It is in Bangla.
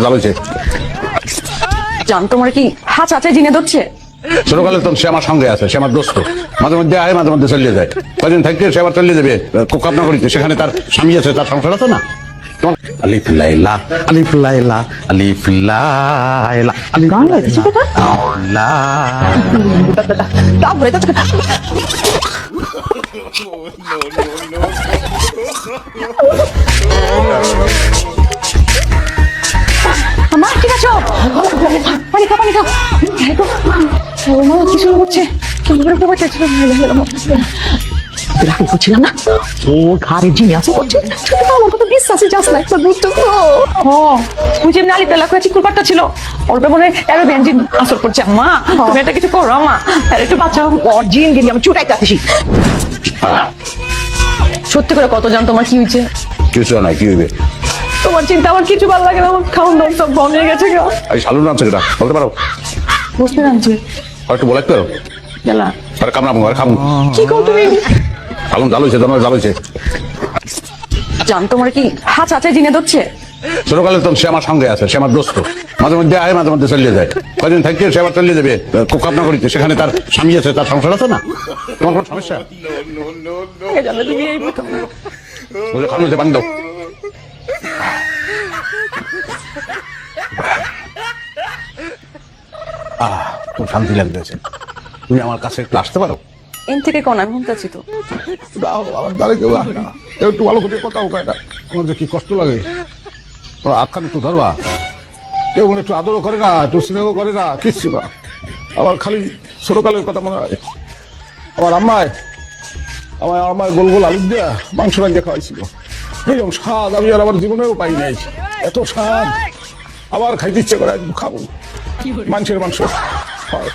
জ্বালাইছে। জান তোমার কি হাত আছে জিনে ধরছে? ছোটকালে তো সে আমার সঙ্গে আছে, সে আমার দোস্ত। মাঝে মধ্যে আয়, মাঝে মধ্যে চলিয়ে যায়। কদিন থাকতে সে আবার চলিয়ে যাবে কোকাপনা করিতে, সেখানে তার স্বামী আছে, তার সংসার আছে না। আলিফ লাইলা আলিফ লাইলা আলিফ লাইলা আলিফ গান গাইতেছে কথা? লা। তা বলে তো মা ঠিক আছে, পানি খা পানি খা। ও মা কি শুরু করছে? কি করে প্রবাদ চাইছিল? রাখি করছিলাম না, ও ঘরে জিনে আছে করছে। আমার কথা বিশ্বাসই যাস না, একটা বুঝতো তো। তুই যেমনি আলি তেলা করে চিকুর পাট্টা ছিল, অল্পে মনে এর বেঞ্জিন আসর করছে। মা তুমি এটা কিছু করো মা, আর একটু বাচ্চা জিন গেলি আমি চুটাইতে আসি। সত্যি করে কত জান তোমার কি হয়েছে? কিছু নাই, কি হইবে? তোমার চিন্তা আমার কিছু ভালো লাগে না, আমার খাওয়ান দাওয়ান সব বন্ধ হয়ে গেছে। এই শালুর নাম সেটা বলতে পারো? বুঝতে পারছি আর একটু বলে একটু গেলা আর কামড়াবো আর খাবো। কি কও তুমি? শালুন জ্বালাইছে, তোমার জ্বালাইছে। জান তোমার কি হাত আছে জিনে ধরছে? ছোটকালে তো সে আমার সঙ্গে আছে, সে আমার দোস্ত। মাঝে মধ্যে আয়, মাঝে মধ্যে চলিয়ে যায়। কদিন থাকতে সে আবার চলিয়ে যাবে কোকাপনা করিতে, সেখানে তার স্বামী আছে, তার সংসার আছে না। তোমার কোনো সমস্যা? জানলে তুমি এই প্রথম। খালু পানি দাও। খুব শান্তি লাগতেছে। তুমি আমার কাছে একটু আসতে পারো? এন থেকে কোন আমি শুনতেছি তো। একটু ভালো করে কথা হয় না, আমার যে কি কষ্ট লাগে। আখ্যান একটু ধরবা, কেউ একটু আদরও করে না, একটু স্নেহ করে না, কিচ্ছু না। আমার খালি ছোটকালের কথা মনে হয়। আমার আম্মায় আমার গোল গোল আলু দিয়া মাংস রান্না খাওয়াইছিল। এইরকম স্বাদ আমি আর আমার জীবনেও পাই নাই। এত স্বাদ আবার খাইতে ইচ্ছে করে, খাবো। মানুষের মাংস হয়।